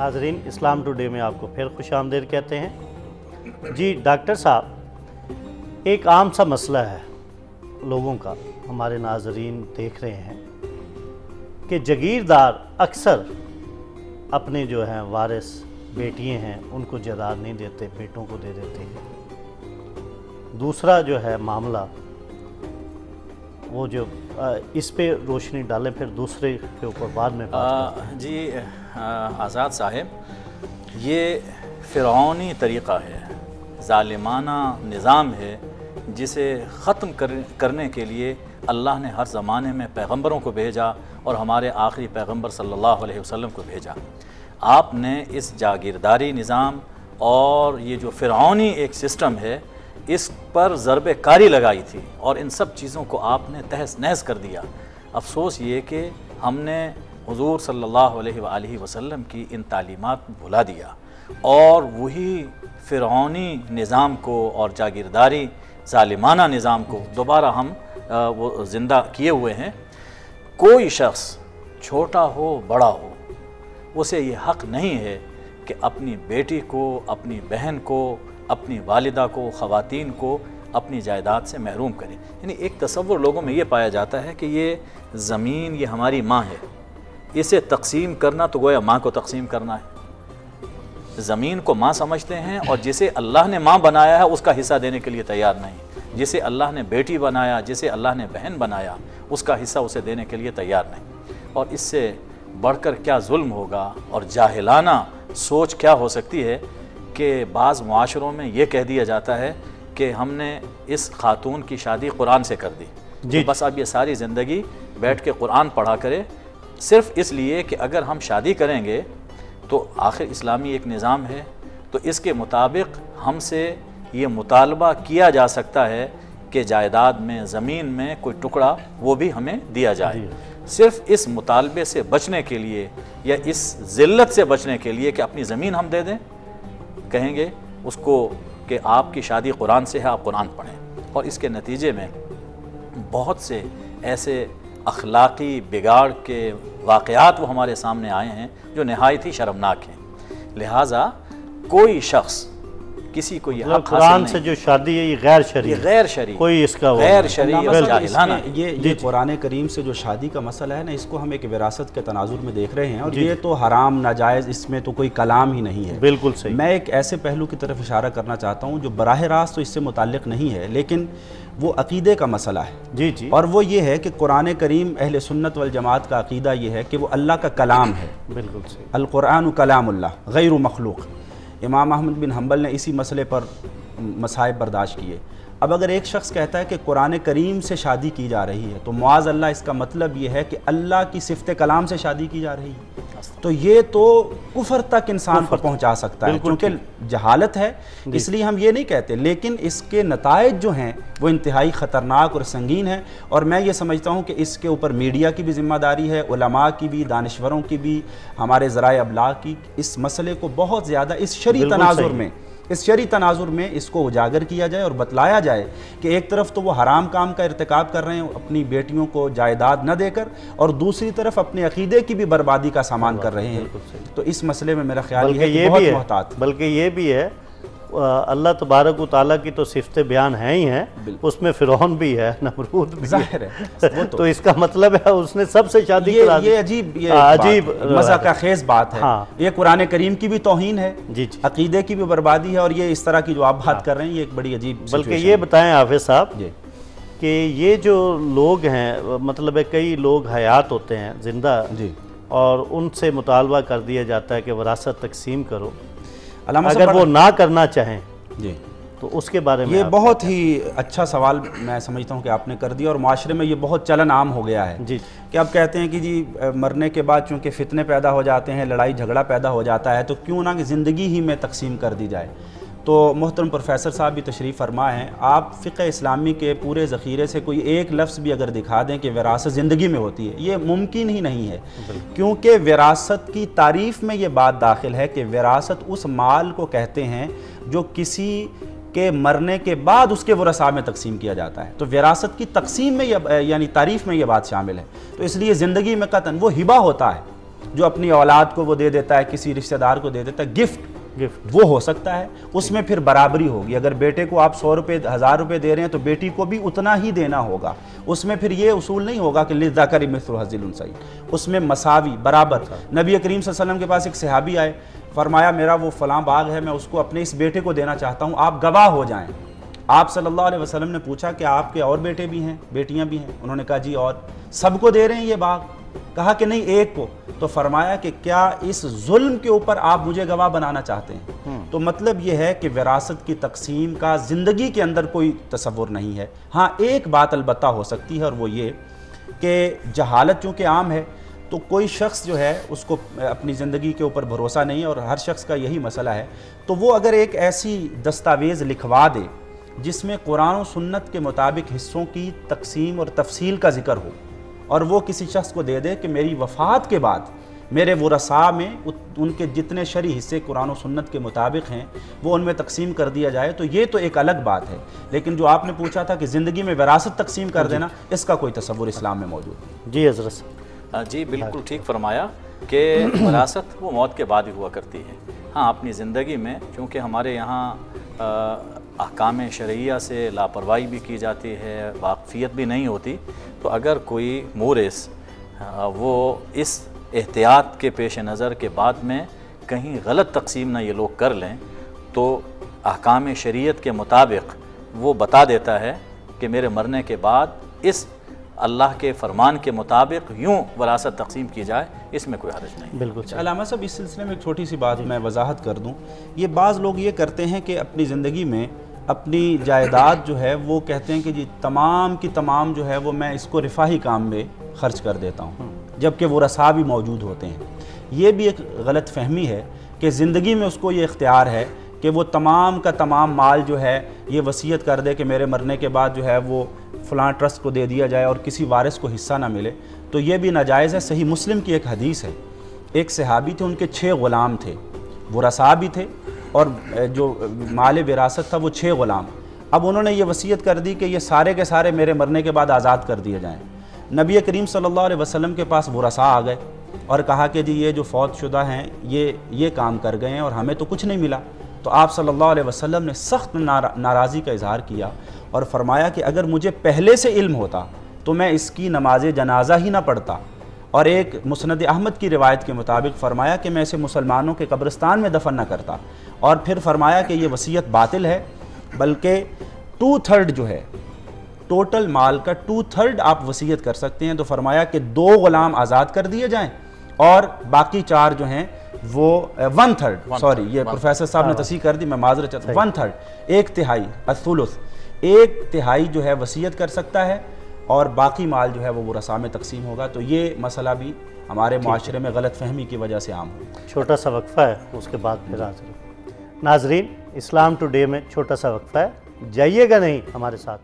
नाजरीन, इस्लाम टुडे में आपको फिर खुश आमदीद कहते हैं। जी डॉक्टर साहब, एक आम सा मसला है लोगों का, हमारे नाजरीन देख रहे हैं कि जागीरदार अक्सर अपने जो हैं वारिस बेटियां हैं उनको जायदाद नहीं देते, बेटों को दे देते हैं। दूसरा जो है मामला वो जो इस पे रोशनी डालें, फिर दूसरे के ऊपर बाद में बात करते हैं। जी आज़ाद साहब, ये फ़िरौनी तरीक़ा है, ज़ालिमाना निज़ाम है, जिसे ख़त्म करने के लिए अल्लाह ने हर ज़माने में पैगंबरों को भेजा और हमारे आखिरी पैगंबर सल्लल्लाहु अलैहि वसल्लम को भेजा। आपने इस जागीरदारी निज़ाम और ये जो फ़िरौनी एक सिस्टम है, इस पर ज़रबे कारी लगाई थी और इन सब चीज़ों को आपने तहस नहस कर दिया। अफसोस ये कि हमने हुज़ूर सल्लल्लाहु अलैहि वसल्लम की इन तालीमात भुला दिया और वही फ़िरौनी निज़ाम को और जागीरदारी ज़ालिमाना निज़ाम को दोबारा हम वो ज़िंदा किए हुए हैं। कोई शख्स छोटा हो बड़ा हो, उसे ये हक़ नहीं है कि अपनी बेटी को, अपनी बहन को, अपनी वालिदा को, ख़वातीन को अपनी जायदाद से महरूम करे। यानी एक तसव्वुर लोगों में ये पाया जाता है कि ये ज़मीन ये हमारी माँ है, इसे तकसीम करना तो गोया माँ को तकसीम करना है। ज़मीन को माँ समझते हैं और जिसे अल्लाह ने माँ बनाया है उसका हिस्सा देने के लिए तैयार नहीं। जिसे अल्लाह ने बेटी बनाया, जिसे अल्लाह ने बहन बनाया, उसका हिस्सा उसे देने के लिए तैयार नहीं। और इससे बढ़कर क्या जुल्म होगा और जाहिलाना सोच क्या हो सकती है कि बाज़ मुआशरों में ये कह दिया जाता है कि हमने इस खातून की शादी कुरान से कर दी, तो बस अब ये सारी ज़िंदगी बैठ के कुरान पढ़ा करे, सिर्फ़ इसलिए कि अगर हम शादी करेंगे तो आखिर इस्लामी एक निज़ाम है, तो इसके मुताबिक हमसे ये मुतालबा किया जा सकता है कि जायदाद में, ज़मीन में कोई टुकड़ा वो भी हमें दिया जाए। सिर्फ़ इस मुतालबे से बचने के लिए या इस ज़िल्लत से बचने के लिए कि अपनी ज़मीन हम दे दें, कहेंगे उसको कि आपकी शादी कुरान से है, आप कुरान पढ़ें। और इसके नतीजे में बहुत से ऐसे अखलाक़ी बिगाड़ के वाक़यात वो हमारे सामने आए हैं जो नहायत ही शर्मनाक हैं। लिहाजा कोई शख्स किसी को ये कुरान से जो शादी है ये गैर शरई, कोई इसका गैर शरई ये कुरान करीम से जो शादी का मसला है ना, इसको हम एक विरासत के तनाजुर में देख रहे हैं और ये तो हराम नाजायज़, इसमें तो कोई कलाम ही नहीं है। बिल्कुल सही। मैं एक ऐसे पहलू की तरफ इशारा करना चाहता हूँ जो बराह रास्त तो इससे मुताल्लिक़ नहीं है, लेकिन वो अक़ीदे का मसला है। जी। और वो ये है कि कुरान करीम अहले सुन्नत वल जमात का अक़ीदा ये है कि वो अल्लाह का कलाम है। बिल्कुल सही। अल कुरान कलामुल्लाह गैर मखलूक़। इमाम अहमद बिन हम्बल ने इसी मसले पर मसाइब बर्दाश्त किए। अब अगर एक शख्स कहता है कि कुरान करीम से शादी की जा रही है, तो मुआज़ अल्लाह इसका मतलब ये है कि अल्लाह की सिफ़त कलाम से शादी की जा रही है, तो ये तो कुफर तक इंसान को पहुंचा सकता है, क्योंकि जहालत है, इसलिए हम ये नहीं कहते। लेकिन इसके नताइज जो हैं वो इंतहाई ख़तरनाक और संगीन है, और मैं ये समझता हूँ कि इसके ऊपर मीडिया की भी ज़िम्मेदारी है, उलमा की भी, दानिश्वरों की भी, हमारे ज़राए अबलाग की। इस मसले को बहुत ज़्यादा इस शरी तनाजुर में इसको उजागर किया जाए और बतलाया जाए कि एक तरफ तो वो हराम काम का इर्तिकाब कर रहे हैं अपनी बेटियों को जायदाद न देकर, और दूसरी तरफ अपने अकीदे की भी बर्बादी का सामान कर रहे हैं। तो इस मसले में मेरा ख्याल है कि बहुत मोहतात। बल्कि ये भी है, अल्लाह तबारक व तआला की तो सिफ़तें बयान हैं ही हैं, उसमें फ़िरौन भी है, नमरूद भी ज़ाहिर है। तो इसका मतलब है उसने सबसे शादी करा दी। ये अजीब मज़ा का खेज़ बात है। ये कुरान करीम की भी तौहीन है, अक़ीदे की भी बर्बादी है, और ये इस तरह की जो आप बात कर रहे हैं ये एक बड़ी अजीब। बल्कि ये बताएं हाफ़िज़ साहब कि ये जो लोग हैं, मतलब कई लोग हयात होते हैं ज़िंदा, और उनसे मुतालबा कर दिया जाता है कि वरासत तकसीम करो, अगर वो ना करना चाहें तो उसके बारे में ये बहुत ही अच्छा सवाल मैं समझता हूँ कि आपने कर दिया, और माशरे में ये बहुत चलन आम हो गया है कि अब कहते हैं कि जी मरने के बाद चूँकि फितने पैदा हो जाते हैं, लड़ाई झगड़ा पैदा हो जाता है, तो क्यों ना कि ज़िंदगी ही में तकसीम कर दी जाए। तो मोहतरम प्रोफेसर साहब भी तशरीफ़ फरमा हैं, आप फ़िक़्ह इस्लामी के पूरे ज़ख़ीरे से कोई एक लफ्ज़ भी अगर दिखा दें कि विरासत ज़िंदगी में होती है, ये मुमकिन ही नहीं है, क्योंकि विरासत की तारीफ़ में ये बात दाखिल है कि विरासत उस माल को कहते हैं जो किसी के मरने के बाद उसके वरसा में तकसीम किया जाता है। तो विरासत की तकसीम में यानी तारीफ़ में ये बात शामिल है। तो इसलिए ज़िंदगी में कतन वो हिबा होता है, जो अपनी औलाद को वो दे देता है, किसी रिश्तेदार को दे देता है, गिफ्ट वो हो सकता है, उसमें फिर बराबरी होगी। अगर बेटे को आप 100 रुपये 1000 रुपये दे रहे हैं तो बेटी को भी उतना ही देना होगा। उसमें फिर ये उसूल नहीं होगा कि लिज़्ज़करि मिस्लु हज़्ज़िल उन्सयैन, उसमें मसावी बराबर। नबी करीम सल्लल्लाहु अलैहि वसल्लम के पास एक सहाबी आए, फरमाया मेरा वो फ़लाँ बाग है, मैं उसको अपने इस बेटे को देना चाहता हूँ, आप गवाह हो जाएँ। आप सल्लल्लाहु अलैहि वसल्लम ने पूछा कि आपके और बेटे भी हैं, बेटियाँ भी हैं? उन्होंने कहा जी, और सबको दे रहे हैं ये बाग? कहा कि नहीं, एक को। तो फरमाया कि क्या इस जुल्म के ऊपर आप मुझे गवाह बनाना चाहते हैं? तो मतलब ये है कि विरासत की तकसीम का ज़िंदगी के अंदर कोई तसव्वुर नहीं है। हाँ, एक बात अलबत्ता हो सकती है, और वो ये कि जहालत चूँकि आम है तो कोई शख्स जो है उसको अपनी ज़िंदगी के ऊपर भरोसा नहीं है, और हर शख्स का यही मसला है। तो वो अगर एक ऐसी दस्तावेज़ लिखवा दे जिसमें कुरान और सुन्नत के मुताबिक हिस्सों की तकसीम और तफसील का ज़िक्र हो, और वो किसी शख्स को दे दे कि मेरी वफ़ात के बाद मेरे वरसा में उनके जितने शरई हिस्से कुरान और सुन्नत के मुताबिक हैं वो उनमें तकसीम कर दिया जाए, तो ये तो एक अलग बात है। लेकिन जो आपने पूछा था कि ज़िंदगी में विरासत तकसीम कर देना, इसका कोई तसव्वुर इस्लाम में मौजूद नहीं। जी हज़रत जी बिल्कुल ठीक फरमाया कि विरासत वो मौत के बाद ही हुआ करती है। हाँ, अपनी ज़िंदगी में चूँकि हमारे यहाँ अहकाम शरइया से लापरवाही भी की जाती है, वाक़फ़ियत भी नहीं होती, तो अगर कोई मोरिस वो इस एहतियात के पेश नज़र के बाद में कहीं गलत तकसीम ना ये लोग कर लें, तो अहकाम शरीयत के मुताबिक वो बता देता है कि मेरे मरने के बाद इस अल्लाह के फरमान के मुताबिक यूँ वरासत तकसीम की जाए, इसमें कोई हर्ज नहीं। बिल्कुल। अलामा साहब, इस सिलसिले में एक छोटी सी बात मैं वजाहत कर दूं। ये बाज़ लोग ये करते हैं कि अपनी ज़िंदगी में अपनी जायदाद जो है वो कहते हैं कि जी तमाम की तमाम जो है वो मैं इसको रिफाही काम में ख़र्च कर देता हूँ, जबकि वो रसा भी मौजूद होते हैं। ये भी एक गलत फहमी है कि ज़िंदगी में उसको ये इख्तियार है कि वो तमाम का तमाम माल जो है ये वसीयत कर दे कि मेरे मरने के बाद जो है वो फ़लाँ ट्रस्ट को दे दिया जाए और किसी वारिस को हिस्सा ना मिले, तो ये भी नाजायज़ है। सही मुस्लिम की एक हदीस है, एक सहाबी थे, उनके 6 ग़ुलाम थे, वो रसा भी थे और जो माल विरासत था वो 6 ग़ुलाम। अब उन्होंने ये वसीयत कर दी कि ये सारे के सारे मेरे मरने के बाद आज़ाद कर दिए जाएँ। नबी करीम सल्लल्लाहु अलैहि वसल्लम के पास वो रसा आ गए और कहा कि जी ये जो फौत शुदा हैं ये काम कर गए हैं और हमें तो कुछ नहीं मिला। तो आप सल्लल्लाहु अलैहि वसल्लम ने सख्त नाराज़ी का इजहार किया और फरमाया कि अगर मुझे पहले से इल्म होता तो मैं इसकी नमाज जनाजा ही ना पढ़ता। और एक मुस्नद अहमद की रिवायत के मुताबिक फरमाया कि मैं इसे मुसलमानों के कब्रिस्तान में दफन न करता। और फिर फरमाया कि ये वसीयत बातिल है, बल्कि 2/3 जो है टोटल माल का 2/3 आप वसीयत कर सकते हैं। तो फरमाया कि 2 ग़ुलाम आज़ाद कर दिए जाएँ और बाकी 4 जो हैं वो 1/3, सॉरी ये प्रोफेसर साहब ने तस्हीह कर दी, मैं माजरत चाहता हूँ, 1/3, 1/3 असुलुस, 1/3 जो है वसीयत कर सकता है और बाकी माल जो है वो रसा में तकसीम होगा। तो ये मसला भी हमारे माशरे में गलत फहमी की वजह से आम हो। छोटा सा वक्फा है, उसके बाद फिर हाजिर। नाजरीन, इस्लाम टुडे में छोटा सा वक्फा है, जाइएगा नहीं हमारे साथ।